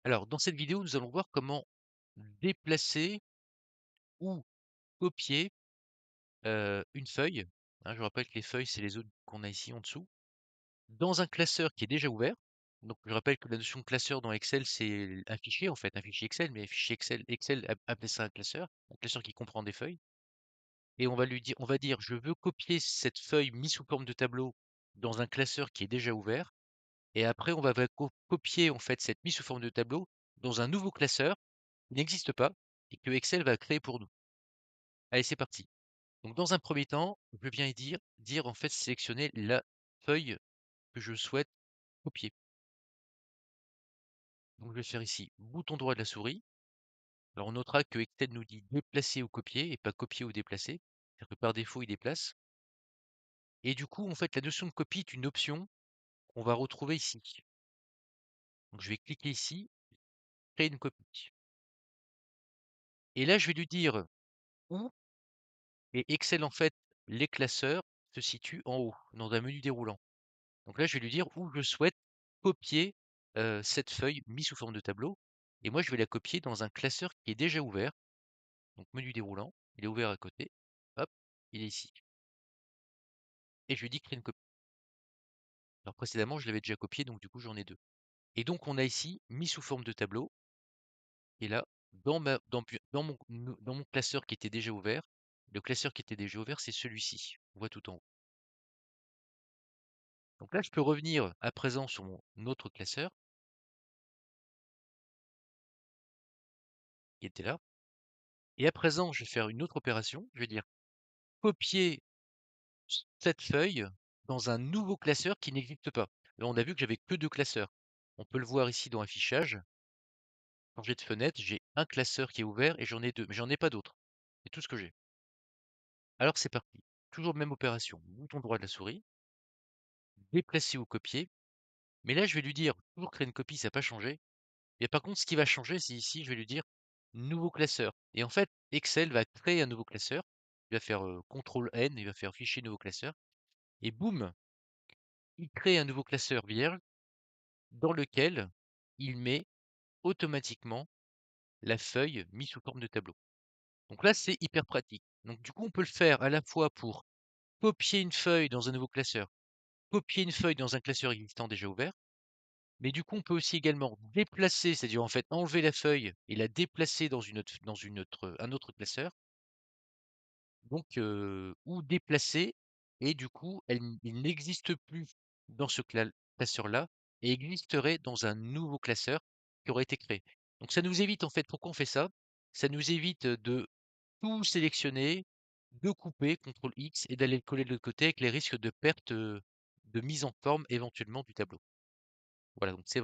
Alors, dans cette vidéo, nous allons voir comment déplacer ou copier une feuille. Hein, je rappelle que les feuilles, c'est les zones qu'on a ici en dessous, dans un classeur qui est déjà ouvert. Donc, je rappelle que la notion de classeur dans Excel, c'est un fichier, en fait, un fichier Excel, mais un fichier Excel appelle ça un classeur qui comprend des feuilles. Et on va dire, je veux copier cette feuille mise sous forme de tableau dans un classeur qui est déjà ouvert. Et après, on va copier en fait cette mise sous forme de tableau dans un nouveau classeur qui n'existe pas et que Excel va créer pour nous. Allez, c'est parti. Donc, dans un premier temps, je viens dire en fait sélectionner la feuille que je souhaite copier. Donc, je vais faire ici bouton droit de la souris. Alors, on notera que Excel nous dit déplacer ou copier et pas copier ou déplacer. C'est-à-dire que par défaut, il déplace. Et du coup, en fait, la notion de copie est une option qu'on va retrouver ici. Donc, je vais cliquer ici, créer une copie. Et là, je vais lui dire où, et Excel, en fait, les classeurs se situent en haut, dans un menu déroulant. Donc là, je vais lui dire où je souhaite copier cette feuille mise sous forme de tableau. Et moi, je vais la copier dans un classeur qui est déjà ouvert. Donc, menu déroulant, il est ouvert à côté. Hop, il est ici. Et je lui dis créer une copie. Alors précédemment, je l'avais déjà copié, donc du coup, j'en ai deux. Et donc, on a ici mis sous forme de tableau. Et là, dans mon classeur qui était déjà ouvert, le classeur qui était déjà ouvert, c'est celui-ci. On voit tout en haut. Donc là, je peux revenir à présent sur mon autre classeur qui était là. Et à présent, je vais faire une autre opération. Je vais dire copier cette feuille dans un nouveau classeur qui n'existe pas. Là, on a vu que j'avais que deux classeurs. On peut le voir ici dans affichage. Changer de fenêtre, j'ai un classeur qui est ouvert et j'en ai deux, mais j'en ai pas d'autres. C'est tout ce que j'ai. Alors c'est parti. Toujours même opération. Bouton droit de la souris, déplacer ou copier. Mais là, je vais lui dire toujours créer une copie, ça n'a pas changé. Et par contre, ce qui va changer, c'est ici, je vais lui dire nouveau classeur. Et en fait, Excel va créer un nouveau classeur. Il va faire CTRL N, il va faire fichier nouveau classeur. Et boum, il crée un nouveau classeur vierge dans lequel il met automatiquement la feuille mise sous forme de tableau. Donc là, c'est hyper pratique. Donc du coup, on peut le faire à la fois pour copier une feuille dans un nouveau classeur, copier une feuille dans un classeur existant déjà ouvert, mais du coup, on peut aussi également déplacer, c'est-à-dire en fait enlever la feuille et la déplacer un autre classeur, donc ou déplacer, et du coup, il n'existe plus dans ce classeur-là et existerait dans un nouveau classeur qui aurait été créé. Donc ça nous évite en fait, pourquoi on fait ça? Ça nous évite de tout sélectionner, de couper, CTRL X, et d'aller le coller de l'autre côté avec les risques de perte de mise en forme éventuellement du tableau. Voilà, donc c'est